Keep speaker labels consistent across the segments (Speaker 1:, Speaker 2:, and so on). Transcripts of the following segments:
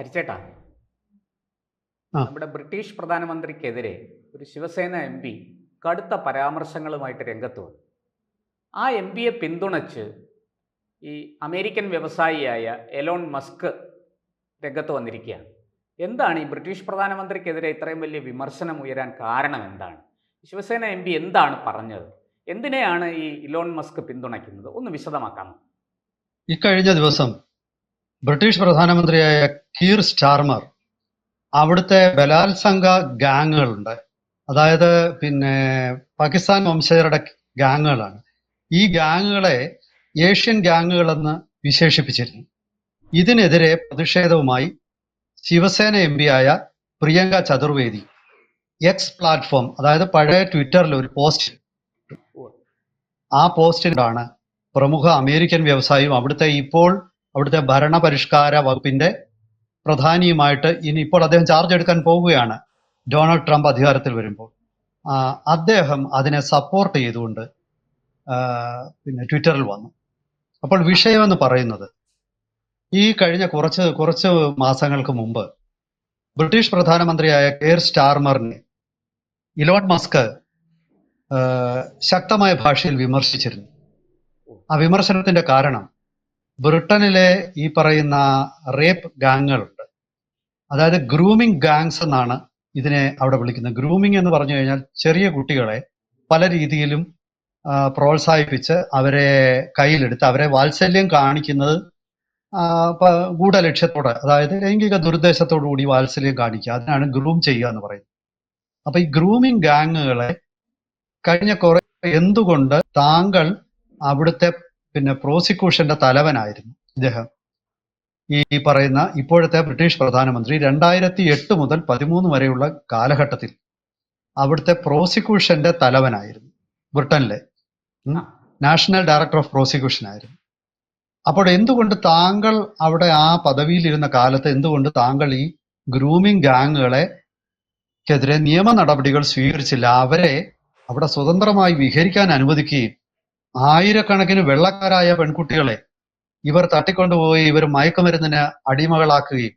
Speaker 1: ഹരിച്ചേട്ടാ,
Speaker 2: ആ
Speaker 1: നമ്മുടെ ബ്രിട്ടീഷ് പ്രധാനമന്ത്രിക്കെതിരെ ഒരു ശിവസേന എം പി കടുത്ത പരാമർശങ്ങളുമായിട്ട് രംഗത്ത് വന്നു. ആ എം പിയെ പിന്തുണച്ച് ഈ അമേരിക്കൻ വ്യവസായിയായ എലോൺ മസ്ക് രംഗത്ത് വന്നിരിക്കുകയാണ്. എന്താണ് ഈ ബ്രിട്ടീഷ് പ്രധാനമന്ത്രിക്കെതിരെ ഇത്രയും വലിയ വിമർശനം ഉയരാൻ കാരണം എന്താണ്? ശിവസേന എം പി എന്താണ് പറഞ്ഞത്? എന്തിനെയാണ് ഈ ഇലോൺ മസ്ക് പിന്തുണയ്ക്കുന്നത്? ഒന്ന് വിശദമാക്കാമോ?
Speaker 2: ഇക്കഴിഞ്ഞ ദിവസം ബ്രിട്ടീഷ് പ്രധാനമന്ത്രിയായ കീർ സ്റ്റാർമർ അവിടുത്തെ ബലാത്സംഗ ഗാങ്ങുകളുണ്ട്. അതായത് പിന്നെ പാകിസ്ഥാൻ വംശജരുടെ ഗാങ്ങുകളാണ്. ഈ ഗാങ്ങുകളെ ഏഷ്യൻ ഗാങ്ങുകളെന്ന് വിശേഷിപ്പിച്ചിരുന്നു. ഇതിനെതിരെ പ്രതിഷേധവുമായി ശിവസേന എം പി ആയ പ്രിയങ്ക ചതുർവേദി എക്സ് പ്ലാറ്റ്ഫോം, അതായത് പഴയ ട്വിറ്ററിൽ ഒരു പോസ്റ്റ്, ആ പോസ്റ്റിലാണ് പ്രമുഖ അമേരിക്കൻ വ്യവസായിയും അവിടുത്തെ ഭരണപരിഷ്കാര വകുപ്പിന്റെ പ്രധാനിയുമായിട്ട് ഇപ്പോൾ അദ്ദേഹം ചാർജ് എടുക്കാൻ പോവുകയാണ് ഡൊണാൾഡ് ട്രംപ് അധികാരത്തിൽ വരുമ്പോൾ. അദ്ദേഹം അതിനെ സപ്പോർട്ട് ചെയ്തുകൊണ്ട് പിന്നെ ട്വിറ്ററിൽ വന്നു. അപ്പോൾ വിഷയമെന്ന് പറയുന്നത്, ഈ കഴിഞ്ഞ കുറച്ച് മാസങ്ങൾക്ക് മുമ്പ് ബ്രിട്ടീഷ് പ്രധാനമന്ത്രിയായ കെയർ സ്റ്റാർമറിനെ ഇലോൺ മസ്ക് ശക്തമായ ഭാഷയിൽ വിമർശിച്ചിരുന്നു. ആ വിമർശനത്തിന്റെ കാരണം ബ്രിട്ടനിലെ ഈ പറയുന്ന റേപ്പ് ഗാങ്ങുകളുണ്ട്. അതായത് ഗ്രൂമിംഗ് ഗാങ്സ് എന്നാണ് ഇതിനെ അവിടെ വിളിക്കുന്നത്. ഗ്രൂമിംഗ് എന്ന് പറഞ്ഞു കഴിഞ്ഞാൽ ചെറിയ കുട്ടികളെ പല രീതിയിലും പ്രോത്സാഹിപ്പിച്ച് അവരെ കയ്യിലെടുത്ത് അവരെ വാത്സല്യം കാണിക്കുന്നത് ഗൂഢലക്ഷ്യത്തോടെ, അതായത് ലൈംഗിക ദുരുദ്ദേശത്തോടു കൂടി വാത്സല്യം കാണിക്കുക, അതിനാണ് ഗ്രൂം ചെയ്യുക എന്ന് പറയുന്നത്. അപ്പൊ ഈ ഗ്രൂമിംഗ് ഗാങ്ങുകളെ കഴിഞ്ഞ കുറെ എന്തുകൊണ്ട് താങ്കൾ അവിടുത്തെ പിന്നെ പ്രോസിക്യൂഷന്റെ തലവനായിരുന്നു ഇദ്ദേഹം, ഈ പറയുന്ന ഇപ്പോഴത്തെ ബ്രിട്ടീഷ് പ്രധാനമന്ത്രി 2008 മുതൽ 2013 വരെയുള്ള കാലഘട്ടത്തിൽ അവിടുത്തെ പ്രോസിക്യൂഷന്റെ തലവനായിരുന്നു. ബ്രിട്ടനിലെ നാഷണൽ ഡയറക്ടർ ഓഫ് പ്രോസിക്യൂഷൻ ആയിരുന്നു. അപ്പോൾ എന്തുകൊണ്ട് താങ്കൾ അവിടെ ആ പദവിയിലിരുന്ന കാലത്ത് എന്തുകൊണ്ട് താങ്കൾ ഈ ഗ്രൂമിംഗ് ഗാങ്ങുകളെക്കെതിരെ നിയമ നടപടികൾ സ്വീകരിച്ചില്ല? അവരെ അവിടെ സ്വതന്ത്രമായി വിഹരിക്കാൻ അനുവദിക്കുകയും ആയിരക്കണക്കിന് വെള്ളക്കാരായ പെൺകുട്ടികളെ ഇവർ തട്ടിക്കൊണ്ടുപോയി ഇവർ മയക്കുമരുന്നിന് അടിമകളാക്കുകയും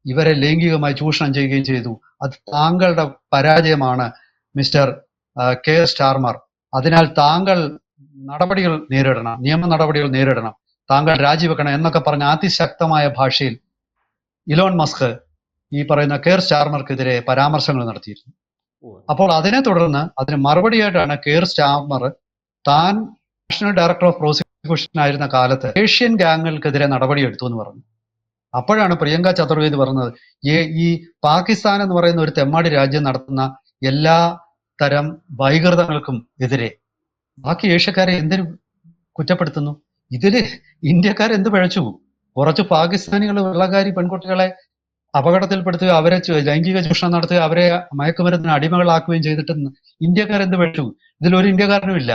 Speaker 2: ഇവരെ ലൈംഗികമായി ചൂഷണം ചെയ്യുകയും ചെയ്തു. അത് താങ്കളുടെ പരാജയമാണ് മിസ്റ്റർ കെയർ സ്റ്റാർമർ. അതിനാൽ താങ്കൾ നടപടികൾ നേരിടണം, നിയമ നടപടികൾ നേരിടണം, താങ്കൾ രാജിവെക്കണം എന്നൊക്കെ പറഞ്ഞ അതിശക്തമായ ഭാഷയിൽ ഇലോൺ മസ്ക് ഈ പറയുന്ന കെയർ സ്റ്റാർമർക്കെതിരെ പരാമർശങ്ങൾ നടത്തിയിരുന്നു. അപ്പോൾ അതിനെ തുടർന്ന് അതിന് മറുപടിയായിട്ടാണ് കെയർ സ്റ്റാർമർ താൻ നാഷണൽ ഡയറക്ടർ ഓഫ് പ്രോസിക്യൂഷൻ ആയിരുന്ന കാലത്ത് ഏഷ്യൻ ഗാങ്ങുകൾക്കെതിരെ നടപടിയെടുത്തു എന്ന് പറഞ്ഞു. അപ്പോഴാണ് പ്രിയങ്ക ചതുർവേദി പറഞ്ഞത്, ഈ പാകിസ്ഥാൻ എന്ന് പറയുന്ന ഒരു തെമ്മാടി രാജ്യം നടത്തുന്ന എല്ലാ തരം വൈകൃതങ്ങൾക്കും എതിരെ ബാക്കി ഏഷ്യക്കാരെ എന്തിനു കുറ്റപ്പെടുത്തുന്നു? ഇതില് ഇന്ത്യക്കാരെന്ത് പിഴച്ചു? കുറച്ച് പാകിസ്ഥാനികൾ വെള്ളക്കാരി പെൺകുട്ടികളെ അപകടത്തിൽപ്പെടുത്തുക, അവരെ ലൈംഗിക ചൂഷണം നടത്തുക, അവരെ മയക്കുമരുന്നിന് അടിമകളാക്കുകയും ചെയ്തിട്ട് ഇന്ത്യക്കാരെന്ത് പിഴച്ചു? ഇതിലൊരു ഇന്ത്യക്കാരനും ഇല്ല.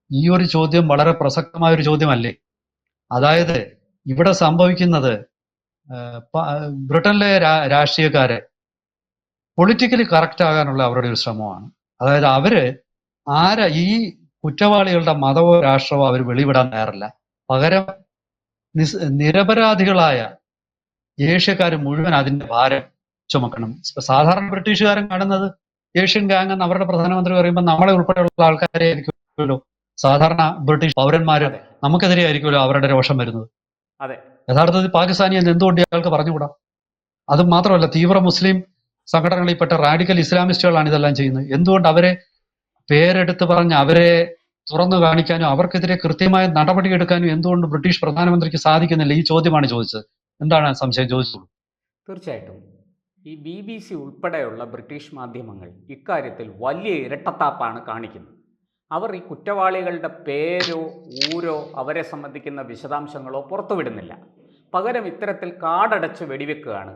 Speaker 2: ഈ ഒരു ചോദ്യം വളരെ പ്രസക്തമായ ഒരു ചോദ്യമല്ലേ? അതായത് ഇവിടെ സംഭവിക്കുന്നത് ബ്രിട്ടനിലെ രാഷ്ട്രീയക്കാരെ പൊളിറ്റിക്കലി കറക്റ്റ് ആകാനുള്ള അവരുടെ ഒരു ശ്രമമാണ്. അതായത് അവര് ഈ കുറ്റവാളികളുടെ മതമോ രാഷ്ട്രമോ അവർ വെളിവിടാൻ തയ്യാറില്ല. പകരം നിരപരാധികളായ ഏഷ്യക്കാർ മുഴുവൻ അതിന്റെ ഭാരം ചുമക്കണം. സാധാരണ ബ്രിട്ടീഷുകാരൻ കാണുന്നത് ഏഷ്യൻ ഗാങ് എന്ന് അവരുടെ പ്രധാനമന്ത്രി പറയുമ്പോൾ നമ്മളെ ഉൾപ്പെടെയുള്ള ആൾക്കാരെ ആയിരിക്കുമല്ലോ, സാധാരണ ബ്രിട്ടീഷ് പൗരന്മാര് നമുക്കെതിരെ ആയിരിക്കുമല്ലോ അവരുടെ രോഷം വരുന്നത്. യഥാർത്ഥത്തിൽ പാകിസ്ഥാനി എന്ന് എന്തുകൊണ്ട് ഇയാൾക്ക് പറഞ്ഞുകൂടാ? അതും മാത്രമല്ല, തീവ്ര മുസ്ലിം സംഘടനകളിൽപ്പെട്ട റാഡിക്കൽ ഇസ്ലാമിസ്റ്റുകളാണ് ഇതെല്ലാം ചെയ്യുന്നത്. എന്തുകൊണ്ട് അവരെ പേരെടുത്ത് പറഞ്ഞ് അവരെ തുറന്നു കാണിക്കാനും അവർക്കെതിരെ കൃത്യമായ നടപടിയെടുക്കാനും എന്തുകൊണ്ട് ബ്രിട്ടീഷ് പ്രധാനമന്ത്രിക്ക് സാധിക്കുന്നില്ല? ഈ ചോദ്യമാണ് ചോദിച്ചത്. എന്താണ് സംശയം? ചോദിച്ചോളൂ.
Speaker 1: തീർച്ചയായിട്ടും ഈ BBC ഉൾപ്പെടെയുള്ള ബ്രിട്ടീഷ് മാധ്യമങ്ങൾ ഇക്കാര്യത്തിൽ വലിയ ഇരട്ടത്താപ്പാണ് കാണിക്കുന്നത്. അവർ ഈ കുറ്റവാളികളുടെ പേരോ ഊരോ അവരെ സംബന്ധിക്കുന്ന വിശദാംശങ്ങളോ പുറത്തുവിടുന്നില്ല. പകരം ഇത്തരത്തിൽ കാടടച്ച് വെടിവെക്കുകയാണ്,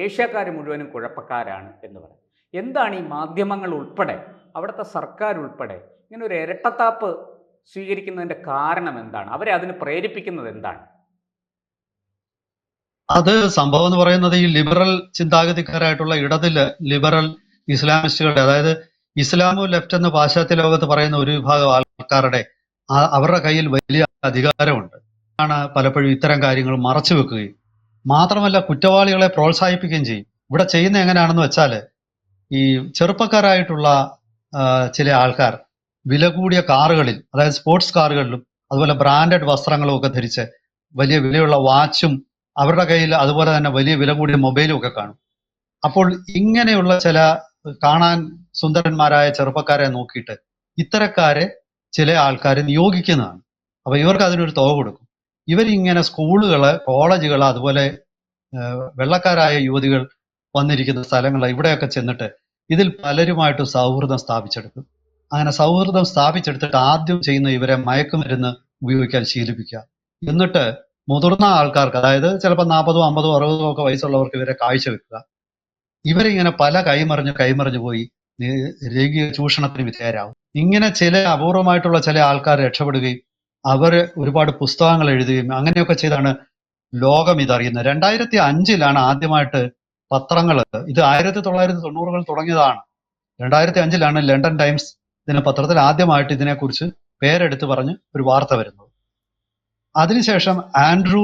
Speaker 1: ഏഷ്യക്കാർ മുഴുവനും കുഴപ്പക്കാരാണ് എന്ന് പറയും. എന്താണ് ഈ മാധ്യമങ്ങൾ ഉൾപ്പെടെ അവിടുത്തെ സർക്കാർ ഉൾപ്പെടെ ഇങ്ങനെ ഒരു ഇരട്ടത്താപ്പ് സ്വീകരിക്കുന്നതിൻ്റെ കാരണം എന്താണ്? അവരെ അതിന് പ്രേരിപ്പിക്കുന്നത് എന്താണ്?
Speaker 2: അത് സംഭവം എന്ന് പറയുന്നത് ഈ ലിബറൽ ചിന്താഗതിക്കാരായിട്ടുള്ള ലിബറൽ ഇസ്ലാമിസ്റ്റുകളുടെ, അതായത് ഇസ്ലാമു ലെഫ്റ്റ് എന്ന് പാശ്ചാത്യ ലോകത്ത് പറയുന്ന ഒരു വിഭാഗം ആൾക്കാരുടെ അവരുടെ കയ്യിൽ വലിയ അധികാരമുണ്ട്. ആണ് പലപ്പോഴും ഇത്തരം കാര്യങ്ങൾ മറച്ചു വെക്കുകയും മാത്രമല്ല കുറ്റവാളികളെ പ്രോത്സാഹിപ്പിക്കുകയും ചെയ്യും. ഇവിടെ ചെയ്യുന്ന എങ്ങനെയാണെന്ന് വെച്ചാൽ ഈ ചെറുപ്പക്കാരായിട്ടുള്ള ചില ആൾക്കാർ വില കൂടിയ കാറുകളിൽ, അതായത് സ്പോർട്സ് കാറുകളിലും അതുപോലെ ബ്രാൻഡഡ് വസ്ത്രങ്ങളും ഒക്കെ ധരിച്ച് വലിയ വിലയുള്ള വാച്ചും അവരുടെ കയ്യിൽ അതുപോലെ തന്നെ വലിയ വില കൂടിയ മൊബൈലും ഒക്കെ കാണും. അപ്പോൾ ഇങ്ങനെയുള്ള ചില കാണാൻ സുന്ദരന്മാരായ ചെറുപ്പക്കാരെ നോക്കിയിട്ട് ഇത്തരക്കാരെ ചില ആൾക്കാർ നിയോഗിക്കുന്നതാണ്. അപ്പൊ ഇവർക്ക് അതിനൊരു തുക കൊടുക്കും. ഇവരിങ്ങനെ സ്കൂളുകള്, കോളേജുകള്, അതുപോലെ വെള്ളക്കാരായ യുവതികൾ വന്നിരിക്കുന്ന സ്ഥലങ്ങൾ ഇവിടെയൊക്കെ ചെന്നിട്ട് ഇതിൽ പലരുമായിട്ട് സൗഹൃദം സ്ഥാപിച്ചെടുക്കും. അങ്ങനെ സൗഹൃദം സ്ഥാപിച്ചെടുത്തിട്ട് ആദ്യം ചെയ്യുന്ന ഇവരെ മയക്കുമരുന്ന് ഉപയോഗിക്കാൻ ശീലിപ്പിക്കുക. എന്നിട്ട് മുതിർന്ന ആൾക്കാർക്ക്, അതായത് ചിലപ്പോൾ 40, 50, 60 ഒക്കെ വയസ്സുള്ളവർക്ക് ഇവരെ കാഴ്ചവെക്കുക. ഇവരിങ്ങനെ പല കൈമറിഞ്ഞു പോയി ലൈംഗിക ചൂഷണത്തിന് വിധേയരാകും. ഇങ്ങനെ ചില അപൂർവമായിട്ടുള്ള ചില ആൾക്കാർ രക്ഷപ്പെടുകയും അവര് ഒരുപാട് പുസ്തകങ്ങൾ എഴുതുകയും അങ്ങനെയൊക്കെ ചെയ്താണ് ലോകം ഇതറിയുന്നത്. 2005 ആദ്യമായിട്ട് പത്രങ്ങൾ, ഇത് 1990-കൾ തുടങ്ങിയതാണ്. 2005 ലണ്ടൻ ടൈംസ് പത്രത്തിൽ ആദ്യമായിട്ട് ഇതിനെക്കുറിച്ച് പേരെടുത്ത് പറഞ്ഞ് ഒരു വാർത്ത വരുന്നത്. അതിനുശേഷം ആൻഡ്രൂ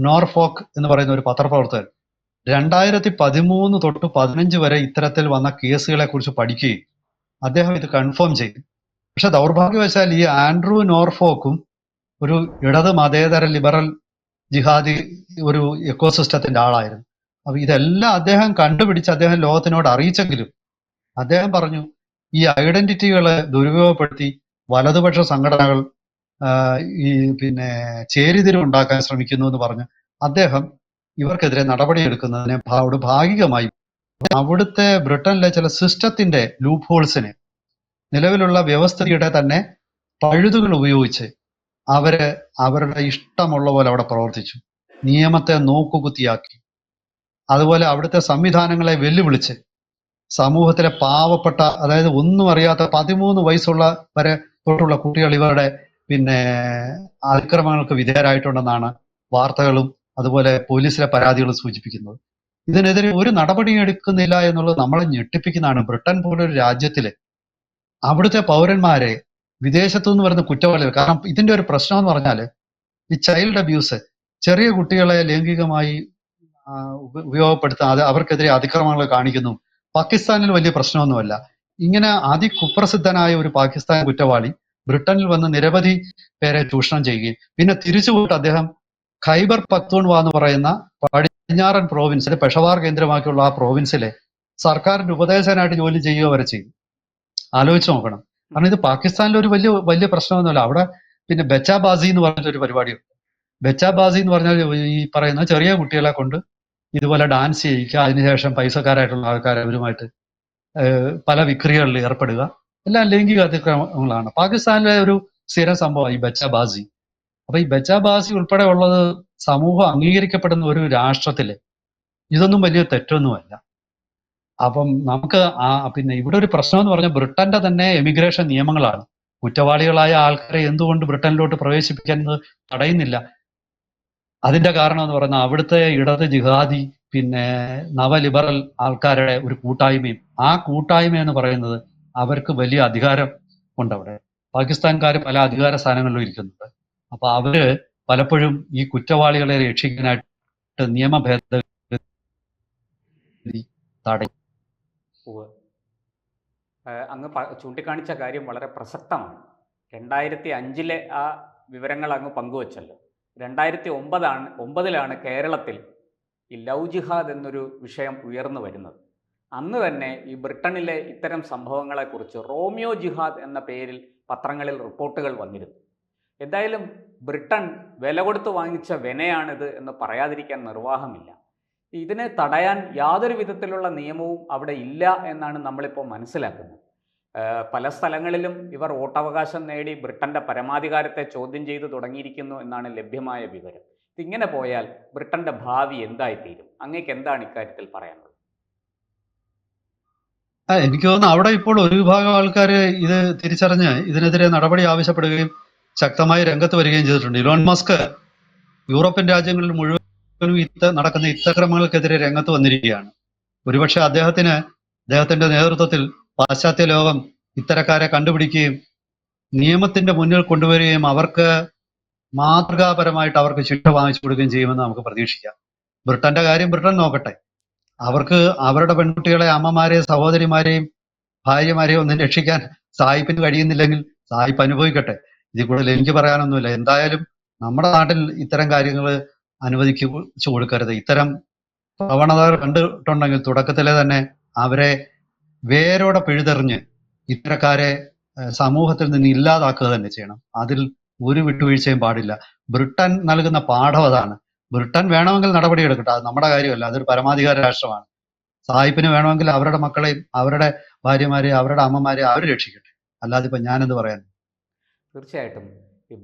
Speaker 2: നോർഫോക്ക് എന്ന് പറയുന്ന ഒരു പത്രപ്രവർത്തകൻ 2013 തൊട്ട് 15 വരെ ഇത്തരത്തിൽ വന്ന കേസുകളെ കുറിച്ച് പഠിക്കുകയും അദ്ദേഹം ഇത് കൺഫേം ചെയ്തു. പക്ഷെ ദൗർഭാഗ്യവശാൽ ഈ ആൻഡ്രൂ നോർഫോക്കും ഒരു ഇടത് മതേതര ലിബറൽ ജിഹാദി ഒരു എക്കോസിസ്റ്റത്തിന്റെ ആളായിരുന്നു. അപ്പൊ ഇതെല്ലാം അദ്ദേഹം കണ്ടുപിടിച്ച് അദ്ദേഹം ലോകത്തിനോട് അറിയിച്ചെങ്കിലും അദ്ദേഹം പറഞ്ഞു ഈ ഐഡന്റിറ്റികളെ ദുരുപയോഗപ്പെടുത്തി വലതുപക്ഷ സംഘടനകൾ ഈ ചേരിതിരിവുണ്ടാക്കാൻ ശ്രമിക്കുന്നു എന്ന് പറഞ്ഞ് അദ്ദേഹം ഇവർക്കെതിരെ നടപടിയെടുക്കുന്നതിനെ ഭാഗികമായി അവിടുത്തെ ബ്രിട്ടനിലെ ചില സിസ്റ്റത്തിന്റെ ലൂപ്പ് ഹോൾസിനെ, നിലവിലുള്ള വ്യവസ്ഥയുടെ തന്നെ പഴുതുകൾ ഉപയോഗിച്ച് അവരുടെ ഇഷ്ടമുള്ള പോലെ അവിടെ പ്രവർത്തിച്ചു. നിയമത്തെ നോക്കുകുത്തിയാക്കി. അതുപോലെ അവിടുത്തെ സംവിധാനങ്ങളെ വെല്ലുവിളിച്ച് സമൂഹത്തിലെ പാവപ്പെട്ട, അതായത് ഒന്നും അറിയാത്ത 13 വയസ്സുള്ള വരെ തൊട്ടുള്ള കുട്ടികൾ ഇവരുടെ അതിക്രമങ്ങൾക്ക് വിധേയരായിട്ടുണ്ടെന്നാണ് വാർത്തകളും അതുപോലെ പോലീസിലെ പരാതികളും സൂചിപ്പിക്കുന്നത്. ഇതിനെതിരെ ഒരു നടപടിയും എടുക്കുന്നില്ല എന്നുള്ളത് നമ്മളെ ഞെട്ടിപ്പിക്കുന്നതാണ്. ബ്രിട്ടൻ പോലൊരു രാജ്യത്തില് അവിടുത്തെ പൗരന്മാരെ വിദേശത്തു നിന്ന് വരുന്ന കുറ്റവാളികൾ, കാരണം ഇതിന്റെ ഒരു പ്രശ്നം എന്ന് പറഞ്ഞാല് ഈ ചൈൽഡ് അബ്യൂസ്, ചെറിയ കുട്ടികളെ ലൈംഗികമായി ഉപയോഗപ്പെടുത്താതെ അവർക്കെതിരെ അതിക്രമങ്ങൾ കാണിക്കുന്നു. പാകിസ്ഥാനിൽ വലിയ പ്രശ്നമൊന്നുമല്ല. ഇങ്ങനെ അതികുപ്രസിദ്ധനായ ഒരു പാകിസ്ഥാൻ കുറ്റവാളി ബ്രിട്ടനിൽ വന്ന് നിരവധി പേരെ ചൂഷണം ചെയ്യുകയും പിന്നെ തിരിച്ചുപോയിട്ട് അദ്ദേഹം ഖൈബർ പക്തൂൺവ എന്ന് പറയുന്ന പടിഞ്ഞാറൻ പ്രോവിൻസിലെ പെഷവാർ കേന്ദ്രമാക്കിയുള്ള ആ പ്രോവിൻസിലെ സർക്കാരിന്റെ ഉപദേശകനായിട്ട് ജോലി ചെയ്യുക വരെ ചെയ്തു. ആലോചിച്ച് നോക്കണം. കാരണം ഇത് പാകിസ്ഥാനിലെ ഒരു വലിയ പ്രശ്നമൊന്നുമല്ല. അവിടെ ബച്ചാബാസി എന്ന് പറഞ്ഞൊരു പരിപാടിയുണ്ട്. ബച്ചാബാസി എന്ന് പറഞ്ഞാൽ ഈ പറയുന്ന ചെറിയ കുട്ടികളെ കൊണ്ട് ഇതുപോലെ ഡാൻസ് ചെയ്യിക്കുക, അതിനുശേഷം പൈസക്കാരായിട്ടുള്ള ആൾക്കാർ അവരുമായിട്ട് പല വിക്രികളിൽ ഏർപ്പെടുക, എല്ലാം ലൈംഗിക അതിക്രമങ്ങളാണ്. പാകിസ്ഥാനിലെ ഒരു സ്ഥിരം സംഭവം ഈ ബച്ചാബാസി. അപ്പൊ ഈ ബച്ചാബാസി ഉൾപ്പെടെ ഉള്ളത് സമൂഹം അംഗീകരിക്കപ്പെടുന്ന ഒരു രാഷ്ട്രത്തില് ഇതൊന്നും വലിയ തെറ്റൊന്നുമല്ല. അപ്പം നമുക്ക് ഇവിടെ ഒരു പ്രശ്നം എന്ന് പറഞ്ഞാൽ ബ്രിട്ടന്റെ തന്നെ എമിഗ്രേഷൻ നിയമങ്ങളാണ്. കുറ്റവാളികളായ ആൾക്കാരെ എന്തുകൊണ്ട് ബ്രിട്ടനിലോട്ട് പ്രവേശിപ്പിക്കാൻ തടയുന്നില്ല? അതിന്റെ കാരണം എന്ന് പറഞ്ഞാൽ അവിടുത്തെ ഇടത് ജിഹാദി നവലിബറൽ ആൾക്കാരുടെ ഒരു കൂട്ടായ്മയും, ആ കൂട്ടായ്മ എന്ന് പറയുന്നത് അവർക്ക് വലിയ അധികാരം ഉണ്ട്. അവിടെ പാകിസ്ഥാൻകാർ പല അധികാര സ്ഥാനങ്ങളിലും ഇരിക്കുന്നുണ്ട്. അപ്പൊ അവര് പലപ്പോഴും ഈ കുറ്റവാളികളെ രക്ഷിക്കാനായിട്ട് നിയമ ഭേദഗതി തടയും.
Speaker 1: അങ്ങ് ചൂണ്ടിക്കാണിച്ച കാര്യം വളരെ പ്രസക്തമാണ്. 2005 ആ വിവരങ്ങൾ അങ്ങ് പങ്കുവച്ചല്ലോ. 2009 കേരളത്തിൽ ഈ ലവ് ജിഹാദ് എന്നൊരു വിഷയം ഉയർന്നു വരുന്നത്. അന്ന് തന്നെ ഈ ബ്രിട്ടനിലെ ഇത്തരം സംഭവങ്ങളെക്കുറിച്ച് റോമിയോ ജിഹാദ് എന്ന പേരിൽ പത്രങ്ങളിൽ റിപ്പോർട്ടുകൾ വന്നിരുന്നു. എന്തായാലും ബ്രിട്ടൻ വില കൊടുത്ത് വാങ്ങിച്ച വെനയാണിത് എന്ന് പറയാതിരിക്കാൻ നിർവാഹമില്ല. ഇതിനെ തടയാൻ യാതൊരു വിധത്തിലുള്ള നിയമവും അവിടെ ഇല്ല എന്നാണ് നമ്മളിപ്പോൾ മനസ്സിലാക്കുന്നത്. പല സ്ഥലങ്ങളിലും ഇവർ വോട്ടവകാശം നേടി ബ്രിട്ടന്റെ പരമാധികാരത്തെ ചോദ്യം ചെയ്തു തുടങ്ങിയിരിക്കുന്നു എന്നാണ് ലഭ്യമായ വിവരം. ഇതിങ്ങനെ പോയാൽ ബ്രിട്ടന്റെ ഭാവി എന്തായിത്തീരും? അങ്ങേക്ക് എന്താണ് ഇക്കാര്യത്തിൽ പറയാനുള്ളത്?
Speaker 2: എനിക്ക് തോന്നുന്നു അവിടെ ഇപ്പോൾ ഒരു വിഭാഗം ആൾക്കാർ ഇത് തിരിച്ചറിഞ്ഞ് ഇതിനെതിരെ നടപടി ആവശ്യപ്പെടുകയും ശക്തമായി രംഗത്ത് വരികയും ചെയ്തിട്ടുണ്ട്. ഇലോൺ മസ്ക് യൂറോപ്യൻ രാജ്യങ്ങളിൽ മുഴുവനും നടക്കുന്ന ഇത്തക്രമങ്ങൾക്കെതിരെ രംഗത്ത് വന്നിരിക്കുകയാണ്. ഒരുപക്ഷെ അദ്ദേഹത്തിന്റെ നേതൃത്വത്തിൽ പാശ്ചാത്യ ലോകം ഇത്തരക്കാരെ കണ്ടുപിടിക്കുകയും നിയമത്തിന്റെ മുന്നിൽ കൊണ്ടുവരികയും അവർക്ക് മാതൃകാപരമായിട്ട് അവർക്ക് ശിക്ഷ വാങ്ങിച്ചു കൊടുക്കുകയും ചെയ്യുമെന്ന് നമുക്ക് പ്രതീക്ഷിക്കാം. ബ്രിട്ടന്റെ കാര്യം ബ്രിട്ടൻ നോക്കട്ടെ. അവർക്ക് അവരുടെ പെൺകുട്ടികളെ, അമ്മമാരെയും സഹോദരിമാരെയും ഭാര്യമാരെയും ഒന്നും രക്ഷിക്കാൻ സായിപ്പിന് കഴിയുന്നില്ലെങ്കിൽ സായിപ്പ് അനുഭവിക്കട്ടെ. ഇതിൽ കൂടുതൽ എനിക്ക് പറയാനൊന്നുമില്ല. എന്തായാലും നമ്മുടെ നാട്ടിൽ ഇത്തരം കാര്യങ്ങൾ അനുവദിച്ചു കൊടുക്കരുത്. ഇത്തരം പ്രവണതകൾ കണ്ടിട്ടുണ്ടെങ്കിൽ തുടക്കത്തിലെ തന്നെ അവരെ വേരോടെ പിഴുതെറിഞ്ഞ് ഇത്തരക്കാരെ സമൂഹത്തിൽ നിന്ന് ഇല്ലാതാക്കുക തന്നെ ചെയ്യണം. അതിൽ ഒരു വിട്ടുവീഴ്ചയും പാടില്ല. ബ്രിട്ടൻ നൽകുന്ന പാഠം അതാണ്. ബ്രിട്ടൻ വേണമെങ്കിൽ നടപടിയെടുക്കട്ടെ, അത് നമ്മുടെ കാര്യമല്ല. അതൊരു പരമാധികാര രാഷ്ട്രമാണ്. സായിപ്പിന് വേണമെങ്കിൽ അവരുടെ മക്കളെയും അവരുടെ ഭാര്യമാരെയും അവരുടെ അമ്മമാരെയും അവർ രക്ഷിക്കട്ടെ. അല്ലാതെ ഇപ്പൊ ഞാനെന്ത് പറയാൻ.
Speaker 1: തീർച്ചയായിട്ടും ഈ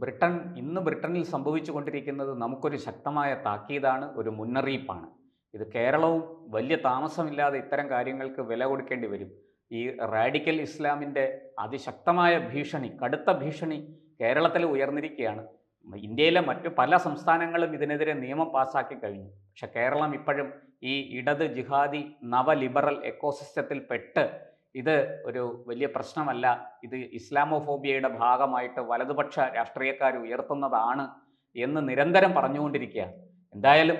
Speaker 1: ഇന്ന് ബ്രിട്ടനിൽ സംഭവിച്ചു കൊണ്ടിരിക്കുന്നത് നമുക്കൊരു ശക്തമായ താക്കീതാണ്, ഒരു മുന്നറിയിപ്പാണ്. ഇത് കേരളവും വലിയ താമസമില്ലാതെ ഇത്തരം കാര്യങ്ങൾക്ക് വില കൊടുക്കേണ്ടി വരും. ഈ റാഡിക്കൽ ഇസ്ലാമിൻ്റെ അതിശക്തമായ ഭീഷണി, കടുത്ത ഭീഷണി കേരളത്തിൽ ഉയർന്നിരിക്കുകയാണ്. ഇന്ത്യയിലെ മറ്റു പല സംസ്ഥാനങ്ങളും ഇതിനെതിരെ നിയമം പാസ്സാക്കി കഴിഞ്ഞു. പക്ഷെ കേരളം ഇപ്പോഴും ഈ ഇടത് ജിഹാദി നവ ലിബറൽ എക്കോസിസ്റ്റത്തിൽ പെട്ട് ഇത് ഒരു വലിയ പ്രശ്നമല്ല, ഇത് ഇസ്ലാമോഫോബിയയുടെ ഭാഗമായിട്ട് വലതുപക്ഷ രാഷ്ട്രീയക്കാർ ഉയർത്തുന്നതാണ് എന്ന് നിരന്തരം പറഞ്ഞുകൊണ്ടിരിക്കുകയാണ്. എന്തായാലും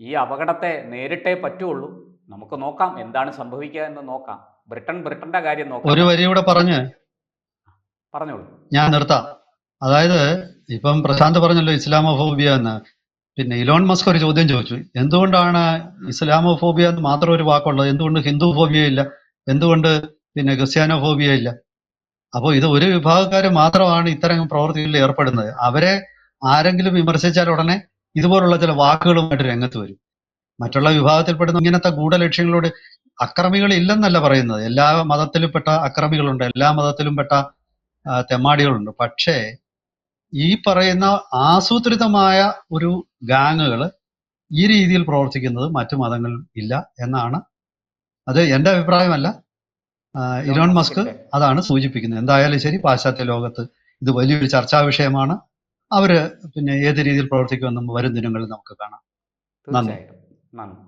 Speaker 1: ഈ അപകടത്തെ നേരിട്ടേ പറ്റുള്ളൂ. നമുക്ക് നോക്കാം എന്താണ് സംഭവിക്കുക എന്ന് നോക്കാം. ബ്രിട്ടന്റെ കാര്യം നോക്കാം.
Speaker 2: ഒരു വരിയൂടെ
Speaker 1: പറഞ്ഞോളൂ.
Speaker 2: ഞാൻ നിർത്താം. അതായത് ഇപ്പം പ്രശാന്ത് പറഞ്ഞല്ലോ ഇസ്ലാമോഫോബിയ എന്ന്. പിന്നെ ഇലോൺ മസ്ക് ഒരു ചോദ്യം ചോദിച്ചു, എന്തുകൊണ്ടാണ് ഇസ്ലാമോഫോബിയ എന്ന് മാത്രം ഒരു വാക്കുള്ളത്, എന്തുകൊണ്ട് ഹിന്ദു ഫോബിയ ഇല്ല, എന്തുകൊണ്ട് പിന്നെ ക്രിസ്ത്യാനോഫോബിയ ഇല്ല? അപ്പോൾ ഇത് ഒരു വിഭാഗക്കാർ മാത്രമാണ് ഇത്തരം പ്രവർത്തികളിൽ ഏർപ്പെടുന്നത്. അവരെ ആരെങ്കിലും വിമർശിച്ചാൽ ഉടനെ ഇതുപോലുള്ള ചില വാക്കുകളുമായിട്ട് രംഗത്ത് വരും. മറ്റുള്ള വിഭാഗത്തിൽപ്പെടുന്ന ഇങ്ങനത്തെ ഗൂഢലക്ഷ്യങ്ങളോട് അക്രമികൾ ഇല്ലെന്നല്ല പറയുന്നത്. എല്ലാ മതത്തിലും പെട്ട അക്രമികളുണ്ട്, എല്ലാ മതത്തിലും പെട്ട തെമ്മാടികളുണ്ട്. പക്ഷേ ഈ പറയുന്ന ആസൂത്രിതമായ ഒരു ഗാങ്ങുകൾ ഈ രീതിയിൽ പ്രവർത്തിക്കുന്നത് മറ്റു മതങ്ങളിൽ ഇല്ല എന്നാണ്. അത് എൻ്റെ അഭിപ്രായമല്ല, ഇലോൺ മസ്ക് അതാണ് സൂചിപ്പിക്കുന്നത്. എന്തായാലും ശരി, പാശ്ചാത്യ ലോകത്ത് ഇത് വലിയൊരു ചർച്ചാ വിഷയമാണ്. അവര് പിന്നെ ഏത് രീതിയിൽ പ്രവർത്തിക്കുമെന്നും വരും ദിനങ്ങളിൽ നമുക്ക് കാണാം. നന്ദി.
Speaker 1: നന്ദി.